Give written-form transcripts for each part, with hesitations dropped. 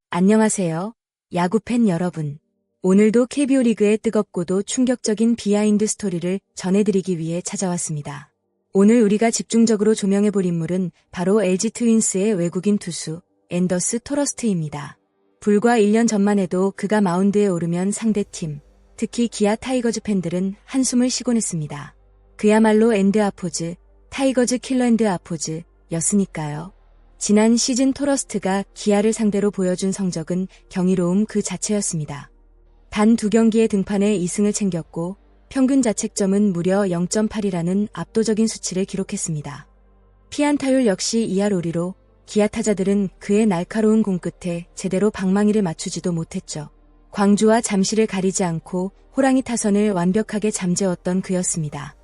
안녕하세요, 야구팬 여러분. 오늘도 KBO 리그의 뜨겁고도 충격적인 비하인드 스토리를 전해드리기 위해 찾아왔습니다. 오늘 우리가 집중적으로 조명해볼 인물은 바로 LG 트윈스의 외국인 투수 앤더스 토러스트입니다. 불과 1년 전만 해도 그가 마운드에 오르면 상대팀, 특히 기아 타이거즈 팬들은 한숨을 쉬곤 했습니다. 그야말로 앤드 아포즈, 타이거즈 킬러 앤드 아포즈 였으니까요. 지난 시즌 토러스트가 기아를 상대로 보여준 성적은 경이로움 그 자체였습니다. 단 2경기의 등판에 2승을 챙겼고 평균 자책점은 무려 0.8이라는 압도적인 수치를 기록했습니다. 피안타율 역시 2할 5리로 기아 타자들은 그의 날카로운 공 끝에 제대로 방망이를 맞추지도 못했죠. 광주와 잠실을 가리지 않고 호랑이 타선을 완벽하게 잠재웠던 그였습니다.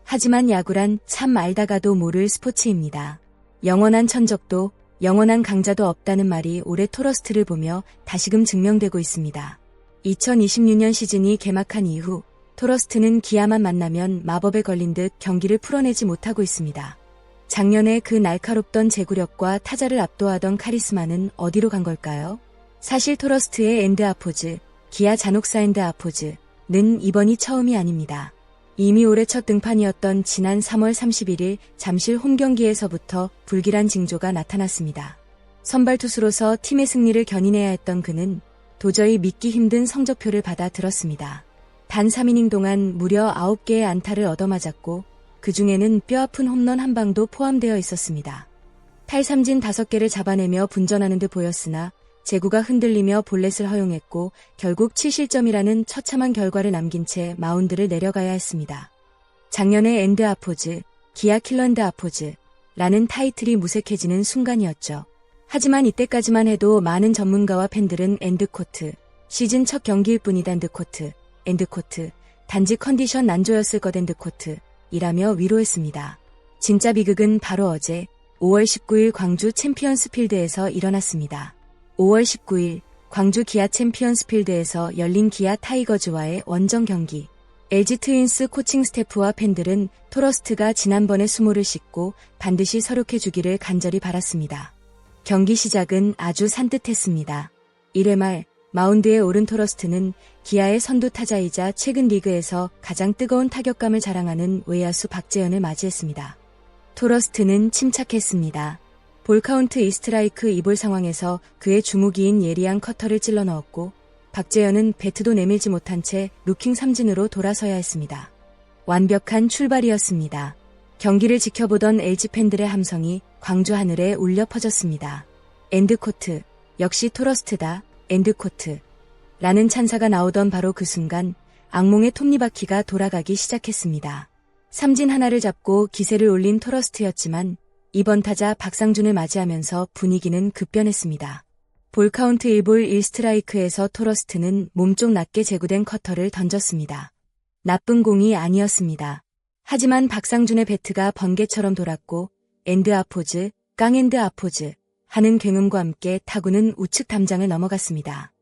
하지만 야구란 참 알다가도 모를 스포츠입니다. 영원한 천적도 영원한 강자도 없다는 말이 올해 토러스트를 보며 다시금 증명되고 있습니다. 2026년 시즌이 개막한 이후 토러스트는 기아만 만나면 마법에 걸린 듯 경기를 풀어내지 못하고 있습니다. 작년에 그 날카롭던 제구력과 타자를 압도하던 카리스마는 어디로 간 걸까요? 사실 토러스트의 앤드 아포즈, 기아 잔혹사 앤드 아포즈는 이번이 처음이 아닙니다. 이미 올해 첫 등판이었던 지난 3월 31일 잠실 홈경기에서부터 불길한 징조가 나타났습니다. 선발 투수로서 팀의 승리를 견인해야 했던 그는 도저히 믿기 힘든 성적표를 받아 들었습니다. 단 3이닝 동안 무려 9개의 안타를 얻어맞았고 그 중에는 뼈아픈 홈런 한 방도 포함되어 있었습니다. 탈삼진 5개를 잡아내며 분전하는 듯 보였으나 제구가 흔들리며 볼넷을 허용했고 결국 7실점이라는 처참한 결과를 남긴 채 마운드를 내려가야 했습니다. 작년에 앤드 아포즈, 기아 킬러 앤드 아포즈라는 타이틀이 무색해지는 순간이었죠. 하지만 이때까지만 해도 많은 전문가와 팬들은 엔드코트, 시즌 첫 경기일 뿐이다 엔드코트, 단지 컨디션 난조였을 것 엔드코트 이라며 위로했습니다. 진짜 비극은 바로 어제 5월 19일 광주 챔피언스 필드에서 일어났습니다. 5월 19일 광주 기아 챔피언스 필드에서 열린 기아 타이거즈와의 원정 경기. LG 트윈스 코칭 스태프와 팬들은 토러스트가 지난번의 수모를 씻고 반드시 서력해 주기를 간절히 바랐습니다. 경기 시작은 아주 산뜻했습니다. 1회 말 마운드에 오른 토러스트는 기아의 선두 타자이자 최근 리그에서 가장 뜨거운 타격감을 자랑하는 외야수 박재현을 맞이했습니다. 토러스트는 침착했습니다. 볼카운트 2스트라이크 2볼 상황에서 그의 주무기인 예리한 커터를 찔러 넣었고 박재현은 배트도 내밀지 못한 채 루킹 삼진으로 돌아서야 했습니다. 완벽한 출발이었습니다. 경기를 지켜보던 LG 팬들의 함성이 광주 하늘에 울려 퍼졌습니다. 엔드코트, 역시 토러스트다, 엔드코트 라는 찬사가 나오던 바로 그 순간 악몽의 톱니바퀴가 돌아가기 시작했습니다. 삼진 하나를 잡고 기세를 올린 토러스트였지만 이번 타자 박상준을 맞이하면서 분위기는 급변했습니다. 볼카운트 1볼 1스트라이크에서 토러스트는 몸쪽 낮게 제구된 커터를 던졌습니다. 나쁜 공이 아니었습니다. 하지만 박상준의 배트가 번개처럼 돌았고 앤드 아포즈, 깡앤드 아포즈 하는 굉음과 함께 타구는 우측 담장을 넘어갔습니다.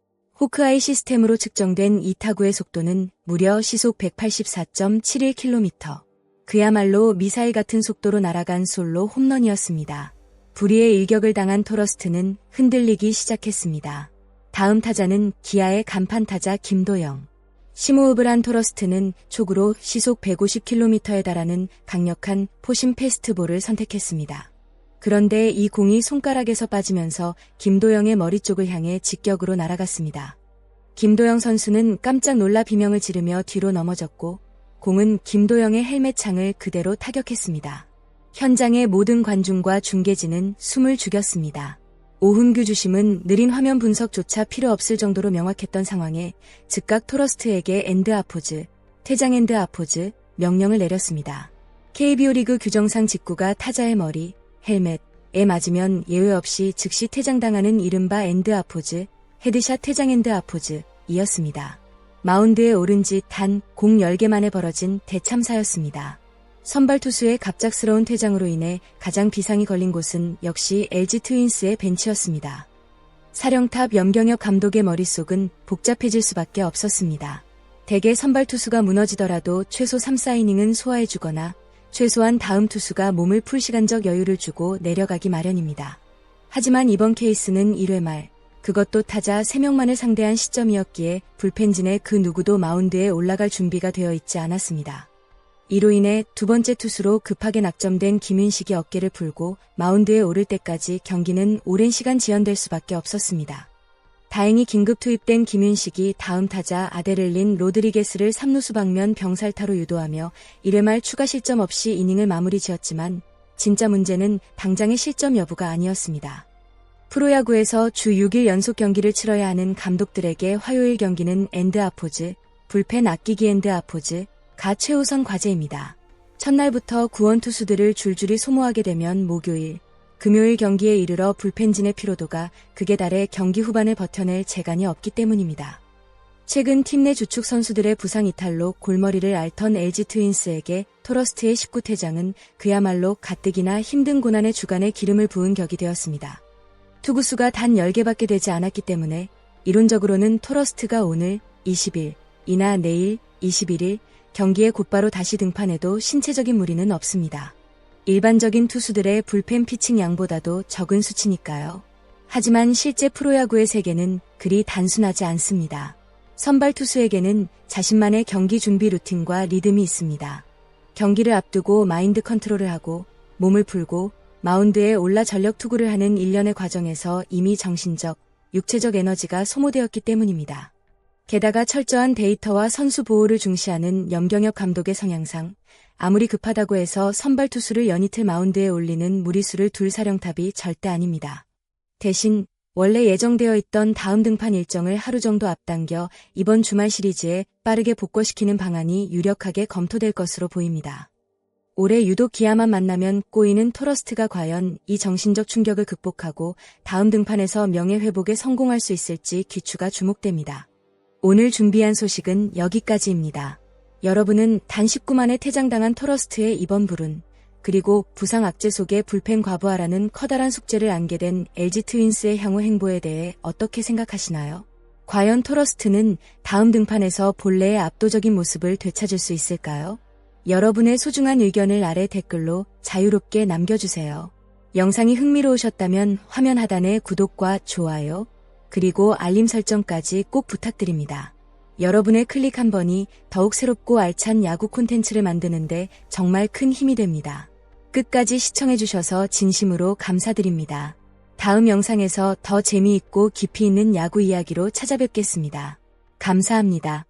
호크아이 시스템으로 측정된 이 타구의 속도는 무려 시속 184.71km. 그야말로 미사일 같은 속도로 날아간 솔로 홈런이었습니다. 불의의 일격을 당한 토러스트는 흔들리기 시작했습니다. 다음 타자는 기아의 간판 타자 김도영. 심호흡을 한 토러스트는 촉으로 시속 150km에 달하는 강력한 포심 패스트볼을 선택했습니다. 그런데 이 공이 손가락에서 빠지면서 김도영의 머리 쪽을 향해 직격으로 날아갔습니다. 김도영 선수는 깜짝 놀라 비명을 지르며 뒤로 넘어졌고 공은 김도영의 헬멧 창을 그대로 타격했습니다. 현장의 모든 관중과 중계진은 숨을 죽였습니다. 오훈규 주심은 느린 화면 분석조차 필요 없을 정도로 명확했던 상황에 즉각 토러스트에게 앤드 아포즈, 퇴장 앤드 아포즈 명령을 내렸습니다. KBO 리그 규정상 직구가 타자의 머리, 헬멧에 맞으면 예외 없이 즉시 퇴장당하는 이른바 앤드 아포즈, 헤드샷 퇴장 앤드 아포즈이었습니다. 마운드에 오른 지 단 공 10개 만에 벌어진 대참사였습니다. 선발 투수의 갑작스러운 퇴장으로 인해 가장 비상이 걸린 곳은 역시 LG 트윈스의 벤치였습니다. 사령탑 염경엽 감독의 머릿속은 복잡해질 수밖에 없었습니다. 대개 선발 투수가 무너지더라도 최소 3, 4이닝은 소화해주거나 최소한 다음 투수가 몸을 풀 시간적 여유를 주고 내려가기 마련입니다. 하지만 이번 케이스는 1회 말, 그것도 타자 3명만을 상대한 시점이었기에 불펜진의 그 누구도 마운드에 올라갈 준비가 되어 있지 않았습니다. 이로 인해 두 번째 투수로 급하게 낙점된 김윤식이 어깨를 풀고 마운드에 오를 때까지 경기는 오랜 시간 지연될 수밖에 없었습니다. 다행히 긴급 투입된 김윤식이 다음 타자 아데를린 로드리게스를 3루수 방면 병살타로 유도하며 1회 말 추가 실점 없이 이닝을 마무리 지었지만 진짜 문제는 당장의 실점 여부가 아니었습니다. 프로야구에서 주 6일 연속 경기를 치러야 하는 감독들에게 화요일 경기는 엔드 아포즈, 불펜 아끼기 엔드 아포즈가 최우선 과제입니다. 첫날부터 구원 투수들을 줄줄이 소모하게 되면 목요일, 금요일 경기에 이르러 불펜진의 피로도가 극에 달해 경기 후반을 버텨낼 재간이 없기 때문입니다. 최근 팀 내 주축 선수들의 부상 이탈로 골머리를 앓던 LG 트윈스에게 토러스트의 19퇴장은 그야말로 가뜩이나 힘든 고난의 주간에 기름을 부은 격이 되었습니다. 투구수가 단 10개밖에 되지 않았기 때문에 이론적으로는 토러스트가 오늘 20일, 이나 내일 21일 경기에 곧바로 다시 등판해도 신체적인 무리는 없습니다. 일반적인 투수들의 불펜 피칭 양보다도 적은 수치니까요. 하지만 실제 프로야구의 세계는 그리 단순하지 않습니다. 선발 투수에게는 자신만의 경기 준비 루틴과 리듬이 있습니다. 경기를 앞두고 마인드 컨트롤을 하고 몸을 풀고 마운드에 올라 전력 투구를 하는 일련의 과정에서 이미 정신적, 육체적 에너지가 소모되었기 때문입니다. 게다가 철저한 데이터와 선수 보호를 중시하는 염경엽 감독의 성향상 아무리 급하다고 해서 선발 투수를 연이틀 마운드에 올리는 무리수를 둘 사령탑이 절대 아닙니다. 대신 원래 예정되어 있던 다음 등판 일정을 하루 정도 앞당겨 이번 주말 시리즈에 빠르게 복궈시키는 방안이 유력하게 검토될 것으로 보입니다. 올해 유독 기아만 만나면 꼬이는 토러스트가 과연 이 정신적 충격을 극복하고 다음 등판에서 명예회복에 성공할 수 있을지 귀추가 주목됩니다. 오늘 준비한 소식은 여기까지입니다. 여러분은 단 19만에 퇴장당한 토러스트의 이번 불운, 그리고 부상 악재 속에 불펜 과부하라는 커다란 숙제를 안게 된 LG 트윈스의 향후 행보에 대해 어떻게 생각하시나요? 과연 토러스트는 다음 등판에서 본래의 압도적인 모습을 되찾을 수 있을까요? 여러분의 소중한 의견을 아래 댓글로 자유롭게 남겨주세요. 영상이 흥미로우셨다면 화면 하단의 구독과 좋아요, 그리고 알림 설정까지 꼭 부탁드립니다. 여러분의 클릭 한 번이 더욱 새롭고 알찬 야구 콘텐츠를 만드는데 정말 큰 힘이 됩니다. 끝까지 시청해주셔서 진심으로 감사드립니다. 다음 영상에서 더 재미있고 깊이 있는 야구 이야기로 찾아뵙겠습니다. 감사합니다.